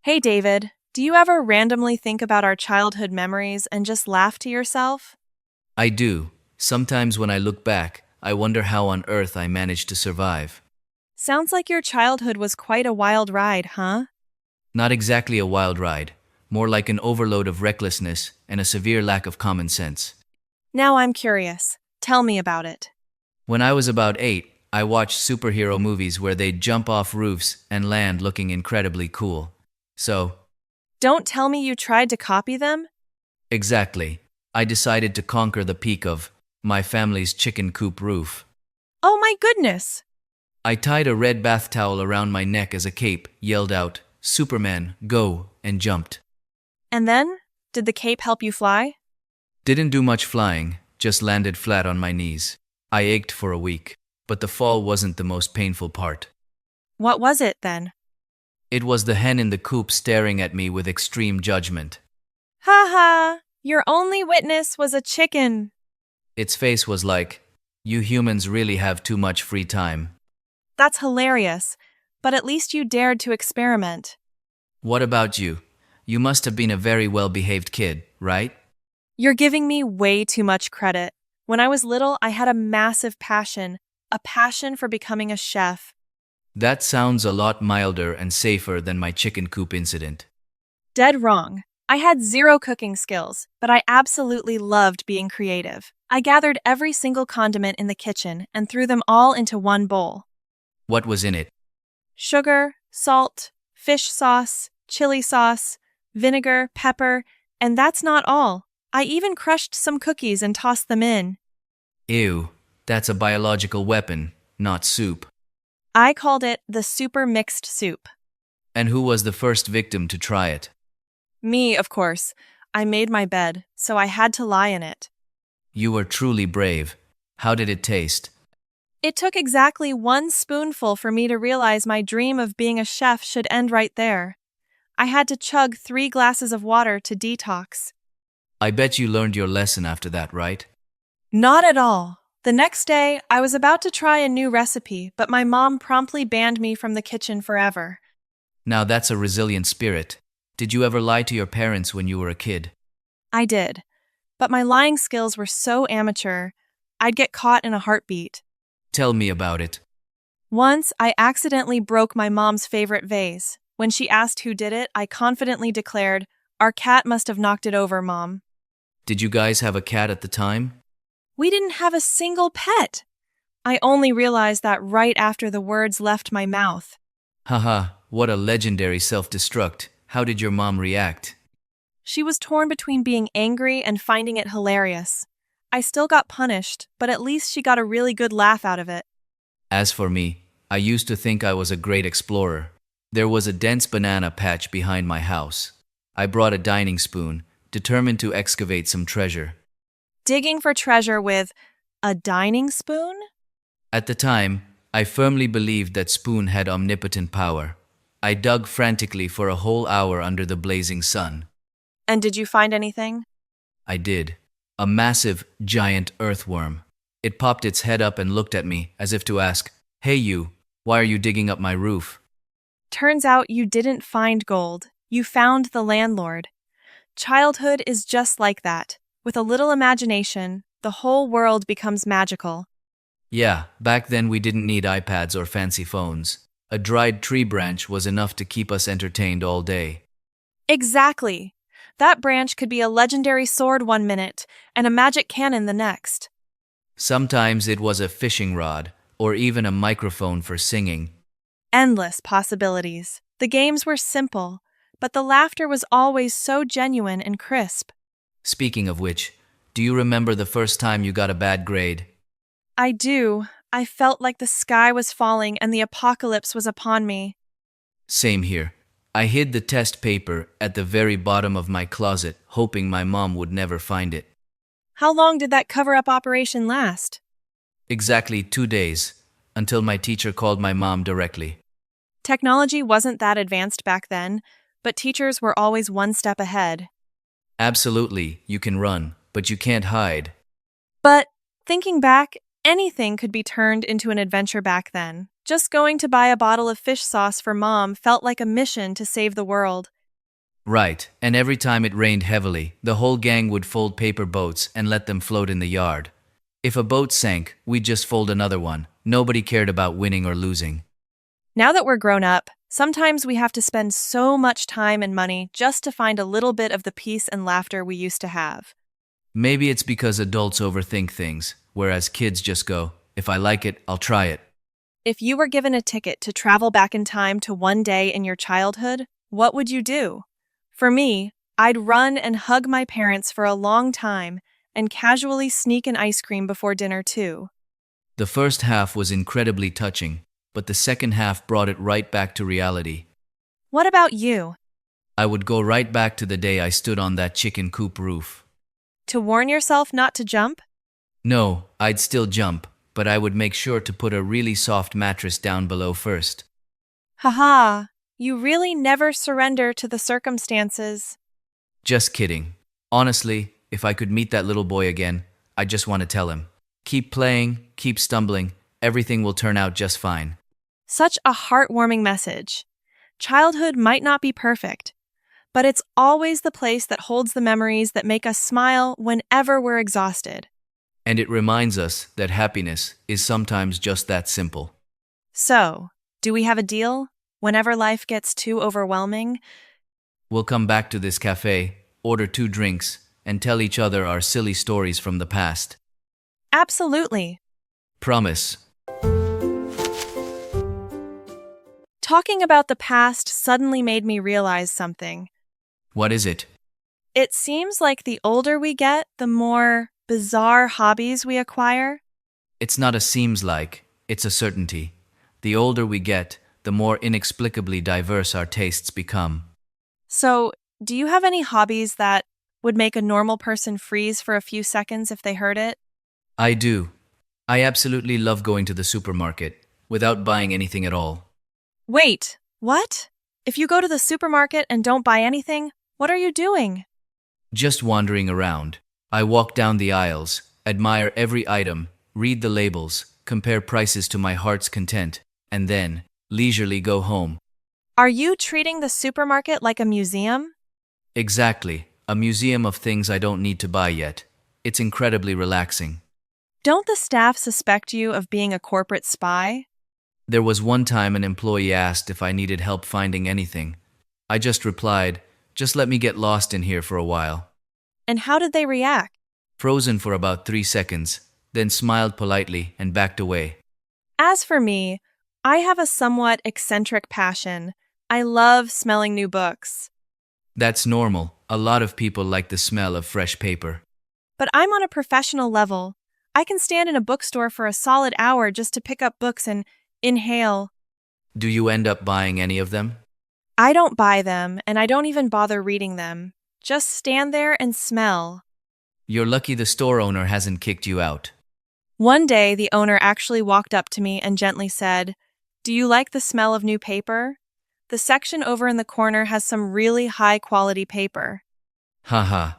Hey David, do you ever randomly think about our childhood memories and just laugh to yourself? I do. Sometimes when I look back, I wonder how on earth I managed to survive. Sounds like your childhood was quite a wild ride, huh? Not exactly a wild ride, more like an overload of recklessness and a severe lack of common sense. Now I'm curious. Tell me about it. When I was about 8, I watched superhero movies where they'd jump off roofs and land looking incredibly cool. So, Don't tell me you tried to copy them? exactly, I decided to conquer the peak of my family's chicken coop roof. Oh my goodness! I tied a red bath towel around my neck as a cape, yelled out, "Superman, go," and jumped. And then? Did the cape help you fly? Didn't do much flying, just landed flat on my knees. I ached for a week, but the fall wasn't the most painful part. What was it then? It was the hen in the coop staring at me with extreme judgment. Ha ha! Your only witness was a chicken. Its face was like, "You humans really have too much free time." That's hilarious, but at least you dared to experiment. What about you? You must have been a very well-behaved kid, right? You're giving me way too much credit. When I was little, I had a passion for becoming a chef. That sounds a lot milder and safer than my chicken coop incident. Dead wrong. I had zero cooking skills, but I absolutely loved being creative. I gathered every single condiment in the kitchen and threw them all into one bowl. What was in it? Sugar, salt, fish sauce, chili sauce, vinegar, pepper, and that's not all. I even crushed some cookies and tossed them in. Ew, that's a biological weapon, not soup. I called it the super mixed soup. And who was the first victim to try it? Me, of course. I made my bed, so I had to lie in it. You were truly brave. How did it taste? It took exactly one spoonful for me to realize my dream of being a chef should end right there. I had to chug 3 glasses of water to detox. I bet you learned your lesson after that, right? Not at all. The next day, I was about to try a new recipe, but my mom promptly banned me from the kitchen forever. Now that's a resilient spirit. Did you ever lie to your parents when you were a kid? I did, but my lying skills were so amateur, I'd get caught in a heartbeat. Tell me about it. Once, I accidentally broke my mom's favorite vase. When she asked who did it, I confidently declared, "Our cat must have knocked it over, Mom." Did you guys have a cat at the time? We didn't have a single pet. I only realized that right after the words left my mouth. Haha, what a legendary self-destruct. How did your mom react? She was torn between being angry and finding it hilarious. I still got punished, but at least she got a really good laugh out of it. As for me, I used to think I was a great explorer. There was a dense banana patch behind my house. I brought a dining spoon, determined to excavate some treasure. Digging for treasure with a dining spoon? At the time, I firmly believed that spoon had omnipotent power. I dug frantically for a whole hour under the blazing sun. And did you find anything? I did. A massive, giant earthworm. It popped its head up and looked at me, as if to ask, "Hey you, why are you digging up my roof?" Turns out you didn't find gold. You found the landlord. Childhood is just like that. With a little imagination, the whole world becomes magical. Yeah, back then we didn't need iPads or fancy phones. A dried tree branch was enough to keep us entertained all day. Exactly. That branch could be a legendary sword one minute and a magic cannon the next. Sometimes it was a fishing rod, or even a microphone for singing. Endless possibilities. The games were simple, but the laughter was always so genuine and crisp. Speaking of which, do you remember the first time you got a bad grade? I do. I felt like the sky was falling and the apocalypse was upon me. Same here. I hid the test paper at the very bottom of my closet, hoping my mom would never find it. How long did that cover-up operation last? Exactly 2 days, until my teacher called my mom directly. Technology wasn't that advanced back then, but teachers were always one step ahead. Absolutely, you can run, but you can't hide. But thinking back, anything could be turned into an adventure back then. Just going to buy a bottle of fish sauce for Mom felt like a mission to save the world. Right, and every time it rained heavily, the whole gang would fold paper boats and let them float in the yard. If a boat sank, we'd just fold another one. Nobody cared about winning or losing. Now that we're grown up, sometimes we have to spend so much time and money just to find a little bit of the peace and laughter we used to have. Maybe it's because adults overthink things, whereas kids just go, if I like it, I'll try it. If you were given a ticket to travel back in time to one day in your childhood, what would you do? For me, I'd run and hug my parents for a long time and casually sneak an ice cream before dinner too. The first half was incredibly touching, but the second half brought it right back to reality. What about you? I would go right back to the day I stood on that chicken coop roof. To warn yourself not to jump? No, I'd still jump, but I would make sure to put a really soft mattress down below first. Haha, you really never surrender to the circumstances. Just kidding. Honestly, if I could meet that little boy again, I just want to tell him, keep playing, keep stumbling, everything will turn out just fine. Such a heartwarming message. Childhood might not be perfect, but it's always the place that holds the memories that make us smile whenever we're exhausted. And it reminds us that happiness is sometimes just that simple. So, do we have a deal? Whenever life gets too overwhelming? We'll come back to this cafe, order 2 drinks, and tell each other our silly stories from the past. Absolutely. Promise. Talking about the past suddenly made me realize something. What is it? It seems like the older we get, the more bizarre hobbies we acquire. It's not a seems like, it's a certainty. The older we get, the more inexplicably diverse our tastes become. So, do you have any hobbies that would make a normal person freeze for a few seconds if they heard it? I do. I absolutely love going to the supermarket without buying anything at all. Wait, what? If you go to the supermarket and don't buy anything, what are you doing? Just wandering around. I walk down the aisles, admire every item, read the labels, compare prices to my heart's content, and then leisurely go home. Are you treating the supermarket like a museum? Exactly. A museum of things I don't need to buy yet. It's incredibly relaxing. Don't the staff suspect you of being a corporate spy? There was one time an employee asked if I needed help finding anything. I just replied, just let me get lost in here for a while. And how did they react? Frozen for about 3 seconds, then smiled politely and backed away. As for me, I have a somewhat eccentric passion. I love smelling new books. That's normal. A lot of people like the smell of fresh paper. But I'm on a professional level. I can stand in a bookstore for a solid hour just to pick up books and inhale. Do you end up buying any of them? I don't buy them, and I don't even bother reading them. Just stand there and smell. You're lucky the store owner hasn't kicked you out. One day, the owner actually walked up to me and gently said, "Do you like the smell of new paper? The section over in the corner has some really high-quality paper." Haha.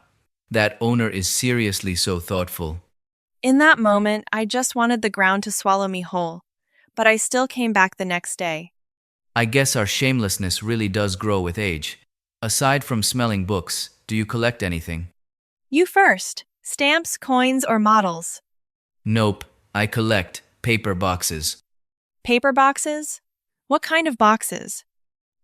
That owner is seriously so thoughtful. In that moment, I just wanted the ground to swallow me whole, but I still came back the next day. I guess our shamelessness really does grow with age. Aside from smelling books, do you collect anything? You first. Stamps, coins, or models? Nope, I collect paper boxes. Paper boxes? What kind of boxes?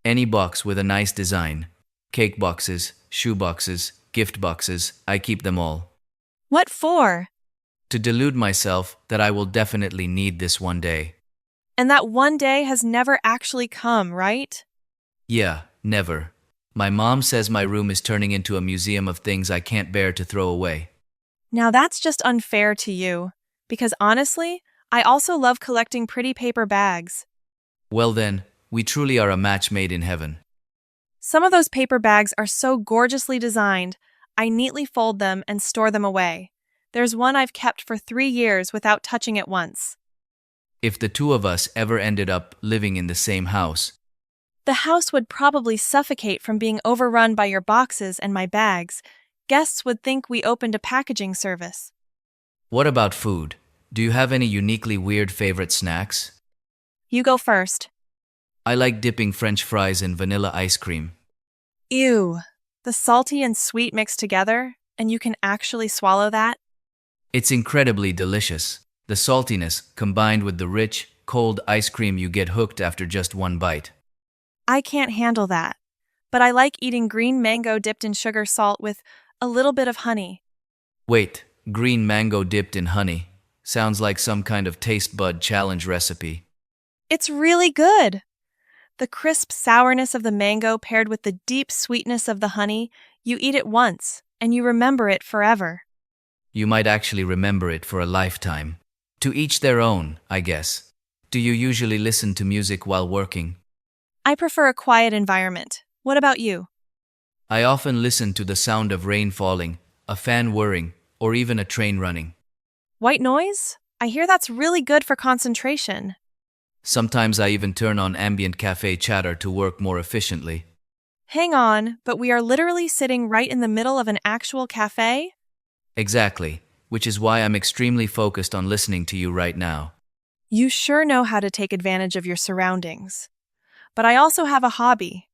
Any box with a nice design. Cake boxes, shoe boxes, gift boxes, I keep them all. What for? To delude myself that I will definitely need this one day. And that one day has never actually come, right? Yeah, never. My mom says my room is turning into a museum of things I can't bear to throw away. Now that's just unfair to you, because honestly, I also love collecting pretty paper bags. Well then, we truly are a match made in heaven. Some of those paper bags are so gorgeously designed, I neatly fold them and store them away. There's one I've kept for 3 years without touching it once. If the two of us ever ended up living in the same house, The house would probably suffocate from being overrun by your boxes and my bags. Guests would think we opened a packaging service. what about food? Do you have any uniquely weird favorite snacks? You go first. I like dipping French fries in vanilla ice cream. Ew, The salty and sweet mixed together, and you can actually swallow that? It's incredibly delicious. The saltiness, combined with the rich, cold ice cream you get hooked after just one bite. I can't handle that. But I like eating green mango dipped in sugar salt with a little bit of honey. Wait, green mango dipped in honey. Sounds like some kind of taste bud challenge recipe. It's really good. The crisp sourness of the mango paired with the deep sweetness of the honey, you eat it once, and you remember it forever. You might actually remember it for a lifetime. To each their own, I guess. Do you usually listen to music while working? I prefer a quiet environment. What about you? I often listen to the sound of rain falling, a fan whirring, or even a train running. White noise? I hear that's really good for concentration. Sometimes I even turn on ambient cafe chatter to work more efficiently. Hang on, but we are literally sitting right in the middle of an actual cafe? Exactly, which is why I'm extremely focused on listening to you right now. You sure know how to take advantage of your surroundings. But I also have a hobby.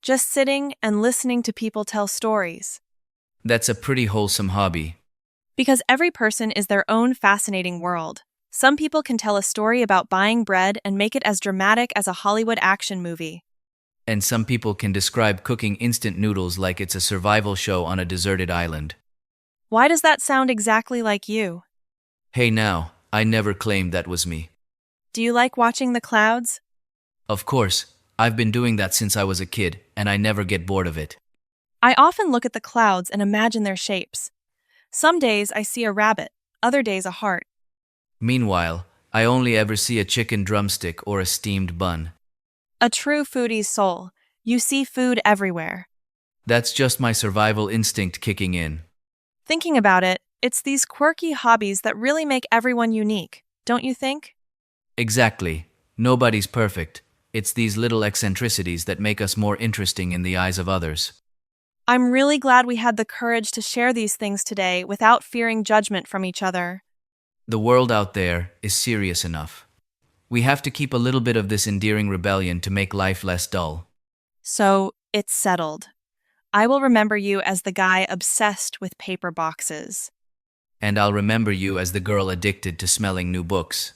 Just sitting and listening to people tell stories. That's a pretty wholesome hobby. Because every person is their own fascinating world. Some people can tell a story about buying bread and make it as dramatic as a Hollywood action movie. And some people can describe cooking instant noodles like it's a survival show on a deserted island. Why does that sound exactly like you? Hey now, I never claimed that was me. Do you like watching the clouds? Of course, I've been doing that since I was a kid, and I never get bored of it. I often look at the clouds and imagine their shapes. Some days I see a rabbit, other days a heart. Meanwhile, I only ever see a chicken drumstick or a steamed bun. A true foodie's soul. You see food everywhere. That's just my survival instinct kicking in. Thinking about it, it's these quirky hobbies that really make everyone unique, don't you think? Exactly. Nobody's perfect. It's these little eccentricities that make us more interesting in the eyes of others. I'm really glad we had the courage to share these things today without fearing judgment from each other. The world out there is serious enough. We have to keep a little bit of this endearing rebellion to make life less dull. So, it's settled. I will remember you as the guy obsessed with paper boxes. And I'll remember you as the girl addicted to smelling new books.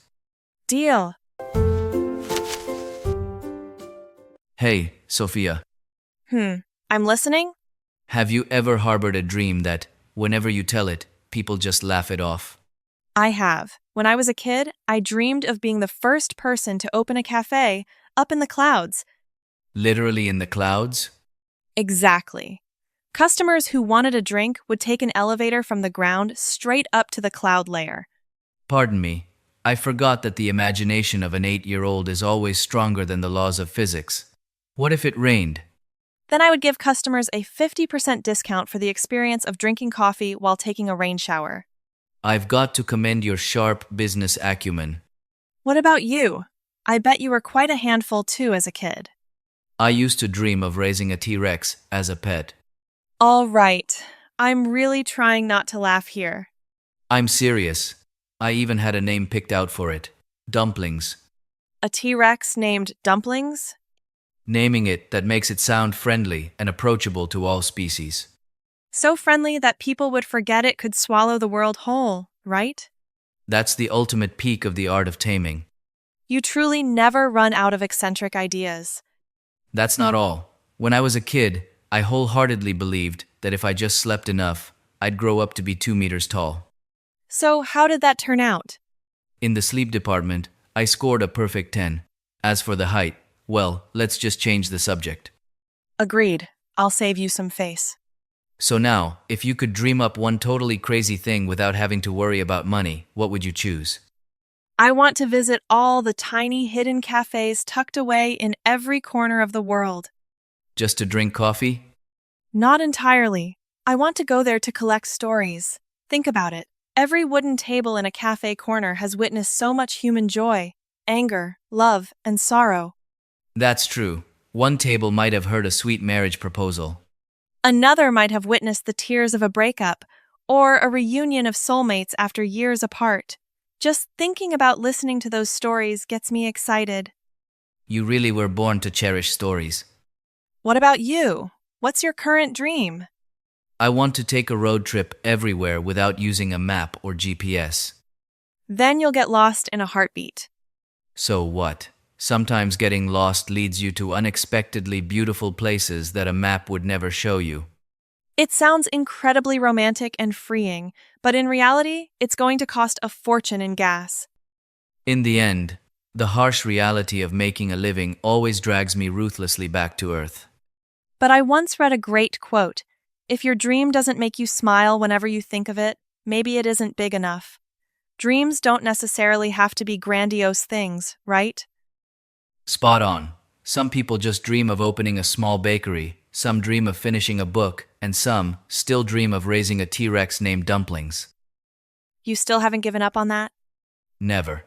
Deal. Hey, Sophia. I'm listening? Have you ever harbored a dream that, whenever you tell it, people just laugh it off? I have. When I was a kid, I dreamed of being the first person to open a cafe up in the clouds. Literally in the clouds? Exactly. Customers who wanted a drink would take an elevator from the ground straight up to the cloud layer. Pardon me, I forgot that the imagination of an 8-year-old is always stronger than the laws of physics. What if it rained? Then I would give customers a 50% discount for the experience of drinking coffee while taking a rain shower. I've got to commend your sharp business acumen. What about you? I bet you were quite a handful too as a kid. I used to dream of raising a T-Rex as a pet. All right. I'm really trying not to laugh here. I'm serious. I even had a name picked out for it. Dumplings. A T-Rex named Dumplings? Naming it that makes it sound friendly and approachable to all species. So friendly that people would forget it could swallow the world whole, right? That's the ultimate peak of the art of taming. You truly never run out of eccentric ideas. That's not all. When I was a kid, I wholeheartedly believed that if I just slept enough, I'd grow up to be 2 meters tall. So how did that turn out? In the sleep department, I scored a perfect 10. As for the height, well, let's just change the subject. Agreed. I'll save you some face. So now, if you could dream up one totally crazy thing without having to worry about money, what would you choose? I want to visit all the tiny hidden cafes tucked away in every corner of the world. Just to drink coffee? Not entirely. I want to go there to collect stories. Think about it. Every wooden table in a cafe corner has witnessed so much human joy, anger, love, and sorrow. That's true. One table might have heard a sweet marriage proposal. Another might have witnessed the tears of a breakup, or a reunion of soulmates after years apart. Just thinking about listening to those stories gets me excited. You really were born to cherish stories. What about you? What's your current dream? I want to take a road trip everywhere without using a map or GPS. Then you'll get lost in a heartbeat. So what? Sometimes getting lost leads you to unexpectedly beautiful places that a map would never show you. It sounds incredibly romantic and freeing, but in reality, it's going to cost a fortune in gas. In the end, the harsh reality of making a living always drags me ruthlessly back to earth. But I once read a great quote: "If your dream doesn't make you smile whenever you think of it, maybe it isn't big enough." Dreams don't necessarily have to be grandiose things, right? Spot on. Some people just dream of opening a small bakery, some dream of finishing a book, and some still dream of raising a T-Rex named Dumplings. You still haven't given up on that? Never.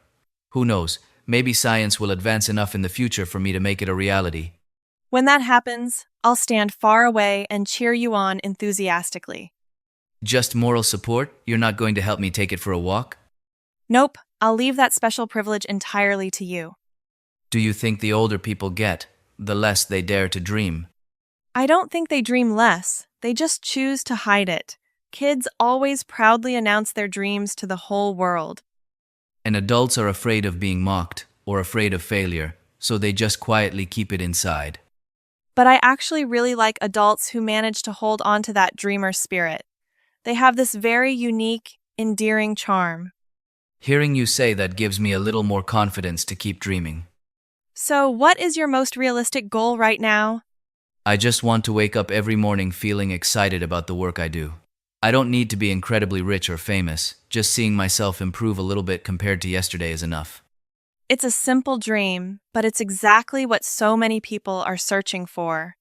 Who knows, maybe science will advance enough in the future for me to make it a reality. When that happens, I'll stand far away and cheer you on enthusiastically. Just moral support? You're not going to help me take it for a walk? Nope, I'll leave that special privilege entirely to you. Do you think the older people get, the less they dare to dream? I don't think they dream less, they just choose to hide it. Kids always proudly announce their dreams to the whole world. And adults are afraid of being mocked or afraid of failure, so they just quietly keep it inside. But I actually really like adults who manage to hold on to that dreamer spirit. They have this very unique, endearing charm. Hearing you say that gives me a little more confidence to keep dreaming. So, what is your most realistic goal right now? I just want to wake up every morning feeling excited about the work I do. I don't need to be incredibly rich or famous, just seeing myself improve a little bit compared to yesterday is enough. It's a simple dream, but it's exactly what so many people are searching for.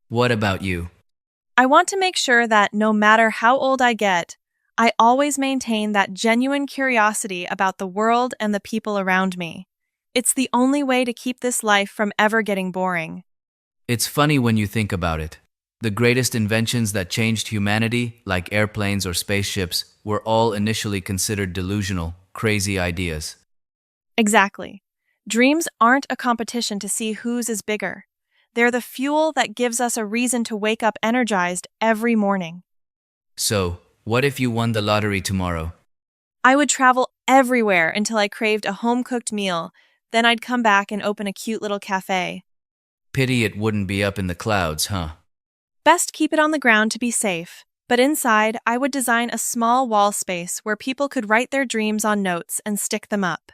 What about you? I want to make sure that no matter how old I get, I always maintain that genuine curiosity about the world and the people around me. It's the only way to keep this life from ever getting boring. It's funny when you think about it. The greatest inventions that changed humanity, like airplanes or spaceships, were all initially considered delusional, crazy ideas. Exactly. Dreams aren't a competition to see whose is bigger. They're the fuel that gives us a reason to wake up energized every morning. So, what if you won the lottery tomorrow? I would travel everywhere until I craved a home-cooked meal. Then I'd come back and open a cute little cafe. Pity it wouldn't be up in the clouds, huh? Best keep it on the ground to be safe. But inside, I would design a small wall space where people could write their dreams on notes and stick them up.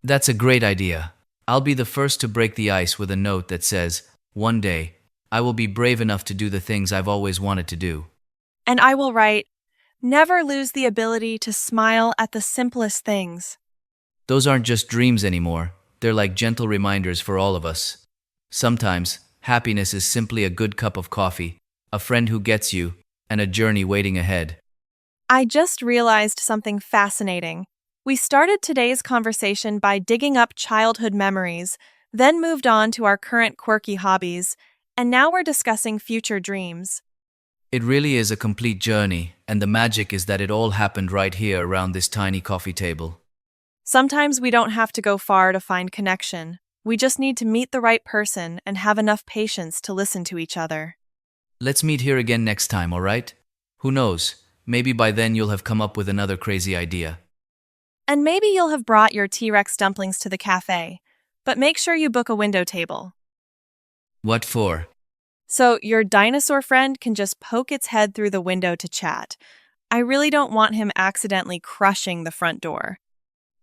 That's a great idea. I'll be the first to break the ice with a note that says, "One day, I will be brave enough to do the things I've always wanted to do." And I will write, "Never lose the ability to smile at the simplest things." Those aren't just dreams anymore. They're like gentle reminders for all of us. Sometimes, happiness is simply a good cup of coffee, a friend who gets you, and a journey waiting ahead. I just realized something fascinating. We started today's conversation by digging up childhood memories, then moved on to our current quirky hobbies, and now we're discussing future dreams. It really is a complete journey, and the magic is that it all happened right here around this tiny coffee table. Sometimes we don't have to go far to find connection. We just need to meet the right person and have enough patience to listen to each other. Let's meet here again next time, all right? Who knows? Maybe by then you'll have come up with another crazy idea. And maybe you'll have brought your T-Rex dumplings to the cafe, but make sure you book a window table. What for? So your dinosaur friend can just poke its head through the window to chat. I really don't want him accidentally crushing the front door.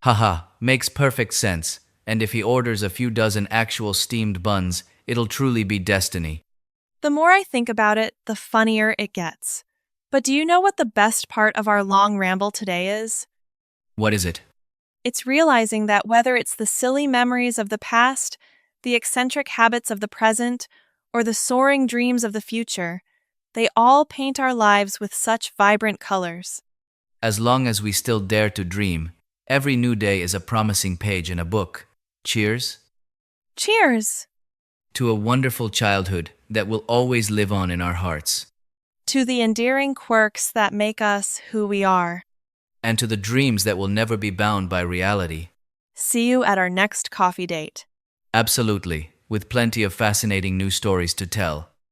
Haha, makes perfect sense. And if he orders a few dozen actual steamed buns, it'll truly be destiny. The more I think about it, the funnier it gets. But do you know what the best part of our long ramble today is? What is it? It's realizing that whether it's the silly memories of the past, the eccentric habits of the present, or the soaring dreams of the future, they all paint our lives with such vibrant colors. As long as we still dare to dream, every new day is a promising page in a book. Cheers. Cheers! To a wonderful childhood that will always live on in our hearts. To the endearing quirks that make us who we are. And to the dreams that will never be bound by reality. See you at our next coffee date. Absolutely, with plenty of fascinating new stories to tell.